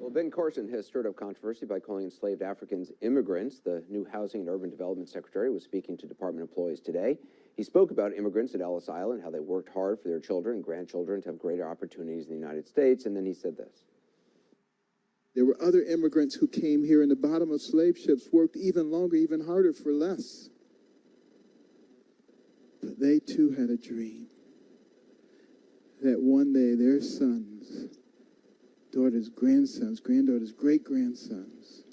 Well, Ben Carson has stirred up controversy by calling enslaved Africans immigrants. The new Housing and Urban Development Secretary was speaking to department employees today. He spoke about immigrants at Ellis Island, how they worked hard for their children and grandchildren to have greater opportunities in the United States, and then he said this. There were other immigrants who came here in the bottom of slave ships, worked even longer, even harder for less. But they too had a dream that one day their sons, daughters, grandsons, granddaughters, great-grandsons,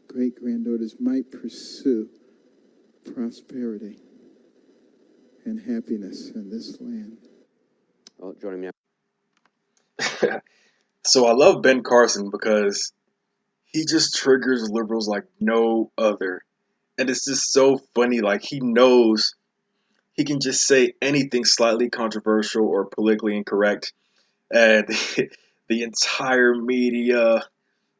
great-granddaughters might pursue prosperity and happiness in this land. Well, joining me now. So I love Ben Carson because he just triggers liberals like no other. And it's just so funny. Like, he knows he can just say anything slightly controversial or politically incorrect, and the entire media,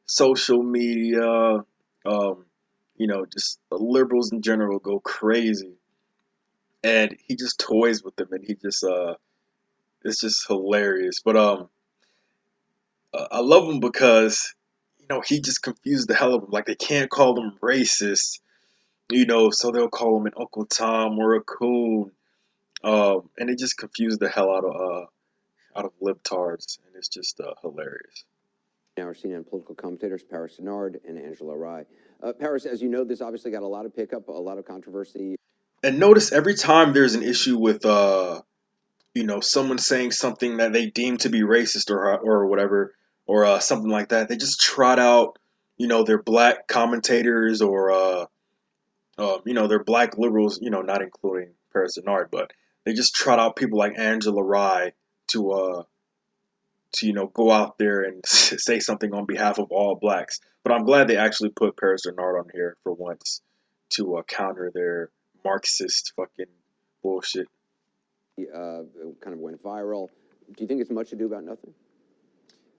social media, just the liberals in general go crazy. And he just toys with them, and he just it's just hilarious. But I love him because he just confused the hell of them. Like, they can't call him racist, so they'll call him an Uncle Tom or a coon, and it just confused the hell out of libtards, and it's just hilarious. Now our CNN political commentators Paris Denard and Angela Rye. Paris, as you know, this obviously got a lot of pickup, a lot of controversy. And notice every time there's an issue with someone saying something that they deem to be racist or whatever, or something like that, they just trot out their black commentators or their black liberals, not including Paris Denard, but they just trot out people like Angela Rye to go out there and say something on behalf of all blacks. But I'm glad they actually put Paris Denard on here for once to counter their Marxist fucking bullshit. Kind of went viral. Do you think it's much ado about nothing?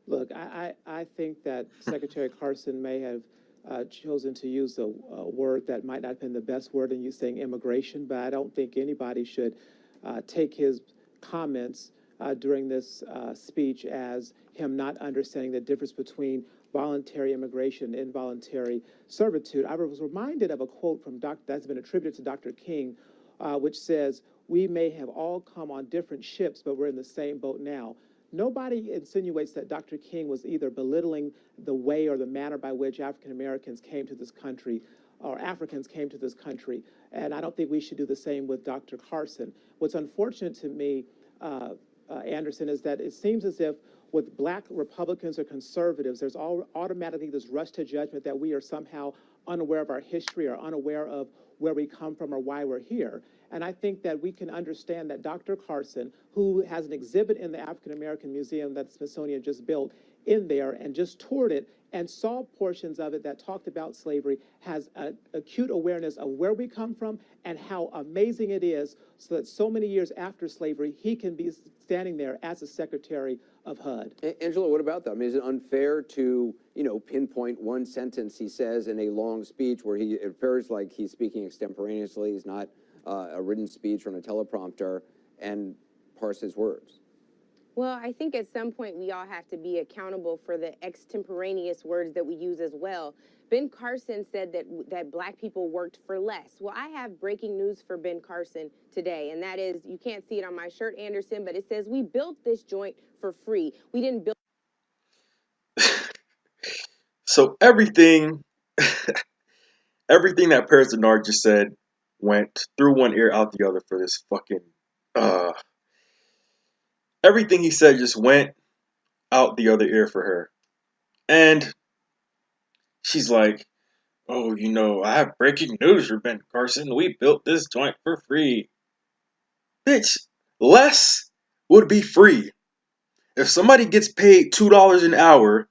Look, I think that Secretary Carson may have chosen to use a word that might not have been the best word in you saying immigration, but I don't think anybody should take his comments during this speech as him not understanding the difference between voluntary immigration and involuntary servitude. I was reminded of a quote from that's been attributed to Dr. King, which says, "We may have all come on different ships, but we're in the same boat now." Nobody insinuates that Dr. King was either belittling the way or the manner by which African Americans came to this country or Africans came to this country, and I don't think we should do the same with Dr. Carson. What's unfortunate to me, Anderson, is that it seems as if with black Republicans or conservatives, there's automatically this rush to judgment that we are somehow unaware of our history or unaware of where we come from or why we're here. And I think that we can understand that Dr. Carson, who has an exhibit in the African American Museum that Smithsonian just built in there and just toured it and saw portions of it that talked about slavery, has an acute awareness of where we come from and how amazing it is so that so many years after slavery, he can be standing there as a Secretary of HUD. Angela, what about that? I mean, is it unfair to, pinpoint one sentence he says in a long speech where it appears like he's speaking extemporaneously, he's not a written speech or on a teleprompter, and parse his words? Well, I think at some point we all have to be accountable for the extemporaneous words that we use as well. Ben Carson said that black people worked for less. Well, I have breaking news for Ben Carson today, and that is, you can't see it on my shirt, Anderson, but it says we built this joint for free. We didn't build. So everything that Paris Denard just said went through one ear out the other for this fucking everything he said just went out the other ear for her. And she's like, "Oh, I have breaking news for Ben Carson. We built this joint for free." Bitch, less would be free. If somebody gets paid $2 an hour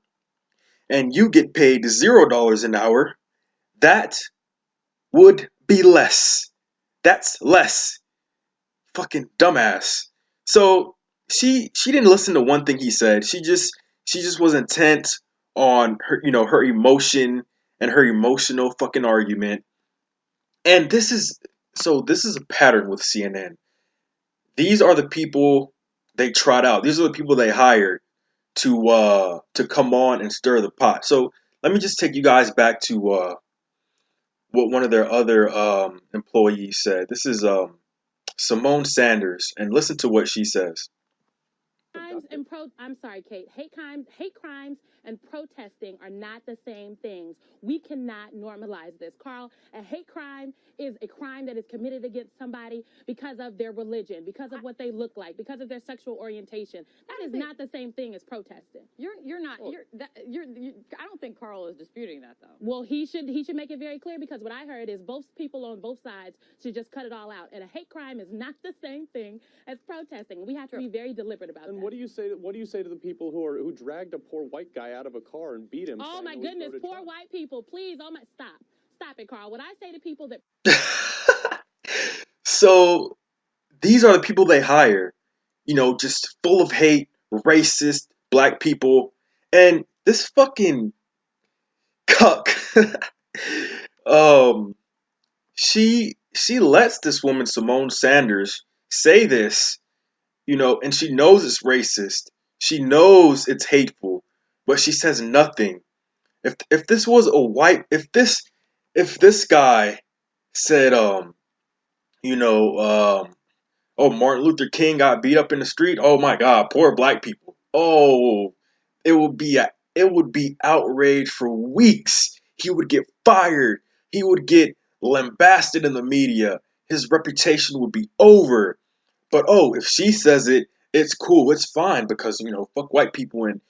and you get paid $0 an hour, that would be less. That's less. Fucking dumbass. So she didn't listen to one thing he said. She just was intent on her, her emotion and her emotional fucking argument. And this is a pattern with CNN. These are the people they trot out. These are the people they hired to come on and stir the pot. So let me just take you guys back to what one of their other employees said. This is Simone Sanders, and listen to what she says. I'm sorry, Kate. Hate crimes and protesting are not the same things. We cannot normalize this. Carl, a hate crime is a crime that is committed against somebody because of their religion, because of what they look like, because of their sexual orientation. That is not the same thing as protesting. I don't think Carl is disputing that, though. Well, he should make it very clear, because what I heard is both people on both sides should just cut it all out. And a hate crime is not the same thing as protesting. We have to be very deliberate about that. And what do you say to the people who dragged a poor white guy out of a car and beat him? Oh my goodness, poor white people! Please, stop it, Carl. What I say to people that So these are the people they hire, just full of hate, racist black people, and this fucking cuck, she lets this woman Simone Sanders say this, and she knows it's racist, she knows it's hateful, but she says nothing. If this was a white, if this guy said, oh, Martin Luther King got beat up in the street. Oh my God, poor black people. Oh, it would be outrage for weeks. He would get fired. He would get lambasted in the media. His reputation would be over. But if she says it, it's cool. It's fine because, fuck white people. And,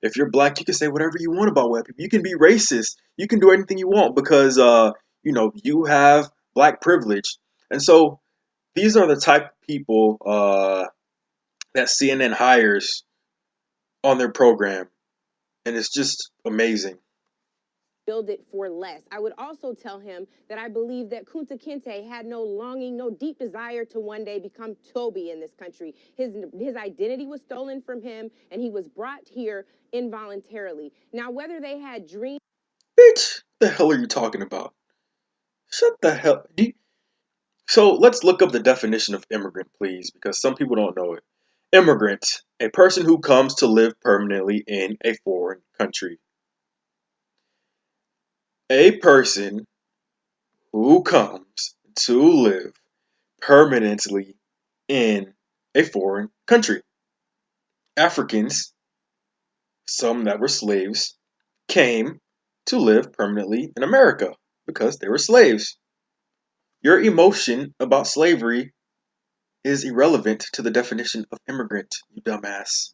if you're black, you can say whatever you want about white people. You can be racist. You can do anything you want because, you have black privilege. And so these are the type of people that CNN hires on their program. And it's just amazing. Build it for less. I would also tell him that I believe that Kunta Kinte had no longing, no deep desire to one day become Toby in this country. His identity was stolen from him, and he was brought here involuntarily. Now, whether they had dreams... Bitch, the hell are you talking about? Shut the hell... So let's look up the definition of immigrant, please, because some people don't know it. Immigrant, a person who comes to live permanently in a foreign country. A person who comes to live permanently in a foreign country. Africans, some that were slaves, came to live permanently in America because they were slaves. Your emotion about slavery is irrelevant to the definition of immigrant, you dumbass.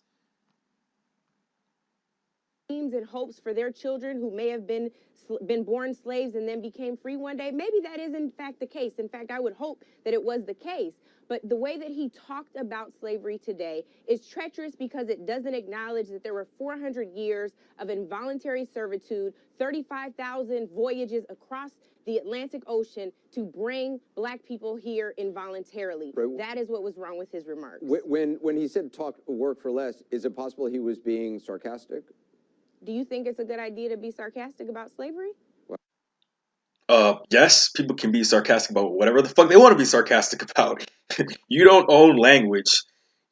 Dreams and hopes for their children who may have been born slaves and then became free one day. Maybe that is in fact the case. In fact, I would hope that it was the case. But the way that he talked about slavery today is treacherous because it doesn't acknowledge that there were 400 years of involuntary servitude, 35,000 voyages across the Atlantic Ocean to bring black people here involuntarily. Right. That is what was wrong with his remarks. When he said work for less, is it possible he was being sarcastic? Do you think it's a good idea to be sarcastic about slavery? Yes, people can be sarcastic about whatever the fuck they want to be sarcastic about. You don't own language.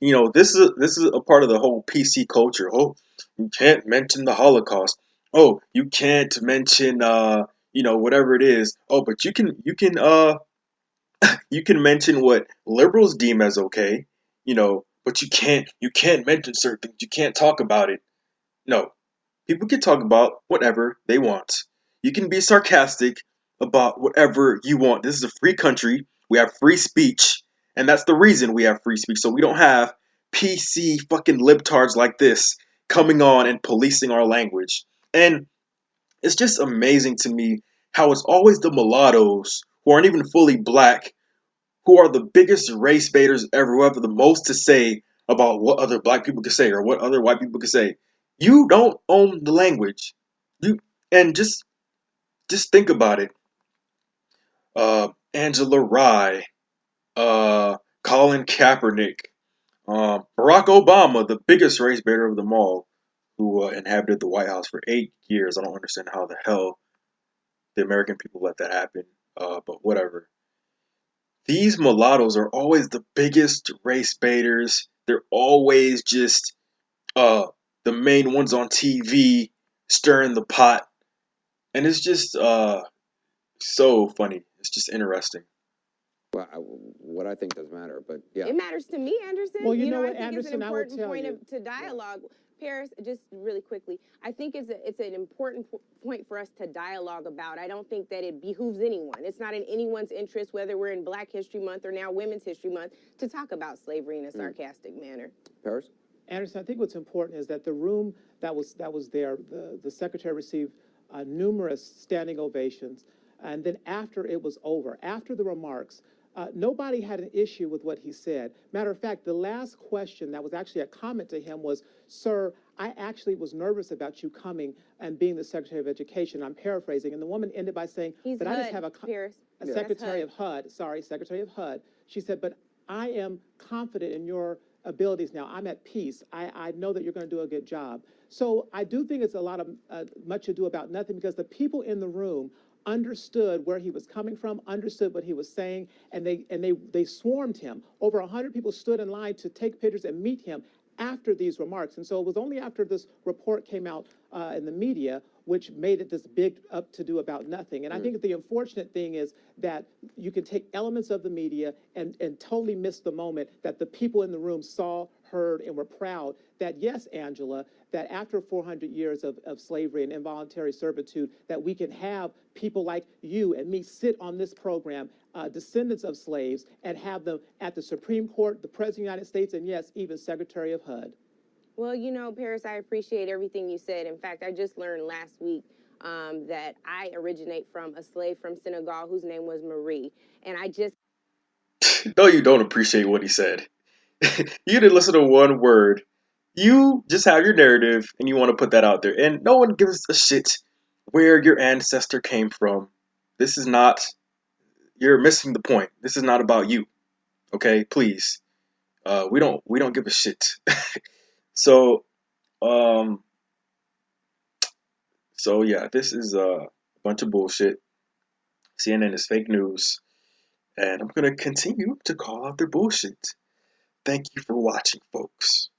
This is a part of the whole PC culture. Oh, you can't mention the Holocaust. Oh, you can't mention whatever it is. Oh, but you can you can mention what liberals deem as okay. But you can't mention certain things. You can't talk about it. No. People can talk about whatever they want. You can be sarcastic about whatever you want. This is a free country. We have free speech. And that's the reason we have free speech. So we don't have PC fucking libtards like this coming on and policing our language. And it's just amazing to me how it's always the mulattoes who aren't even fully black who are the biggest race baiters ever, who have the most to say about what other black people can say or what other white people can say. You don't own the language. And just think about it. Angela Rye, Colin Kaepernick, Barack Obama, the biggest race baiter of them all, who inhabited the White House for 8 years. I don't understand how the hell the American people let that happen, but whatever. These mulattoes are always the biggest race baiters. They're always just the main ones on TV stirring the pot, and it's just so funny. It's just interesting. Well, what I think doesn't matter, but yeah. It matters to me, Anderson. Well, you know I what, think Anderson, it's I an will important tell point you. to dialogue. Paris, just really quickly, I think it's an important point for us to dialogue about. I don't think that it behooves anyone. It's not in anyone's interest, whether we're in Black History Month or now Women's History Month, to talk about slavery in a sarcastic manner. Paris? Anderson, I think what's important is that the room that was there, the secretary received numerous standing ovations, and then after it was over, after the remarks, nobody had an issue with what he said. Matter of fact, the last question that was actually a comment to him was, "Sir, I actually was nervous about you coming and being the Secretary of Education." I'm paraphrasing, and the woman ended by saying, He's "But HUD, I just have a Paris. Secretary of HUD." Sorry, Secretary of HUD. She said, "But I am confident in your abilities now. I'm at peace. I know that you're going to do a good job." So I do think it's a lot of much ado about nothing, because the people in the room understood where he was coming from, understood what he was saying, and they swarmed him. Over 100 people stood in line to take pictures and meet him after these remarks. And so it was only after this report came out in the media, which made it this big up to do about nothing. And I think the unfortunate thing is that you can take elements of the media and totally miss the moment that the people in the room saw, heard, and were proud that, yes, Angela, that after 400 years of slavery and involuntary servitude, that we can have people like you and me sit on this program, descendants of slaves, and have them at the Supreme Court, the President of the United States, and yes, even Secretary of HUD. Well, Paris, I appreciate everything you said. In fact, I just learned last week that I originate from a slave from Senegal whose name was Marie. And I just... No, you don't appreciate what he said. You didn't listen to one word. You just have your narrative and you want to put that out there. And no one gives a shit where your ancestor came from. This is not... You're missing the point. This is not about you. Okay? Please. We don't give a shit. So, so yeah, this is a bunch of bullshit. CNN is fake news. And I'm going to continue to call out their bullshit. Thank you for watching, folks.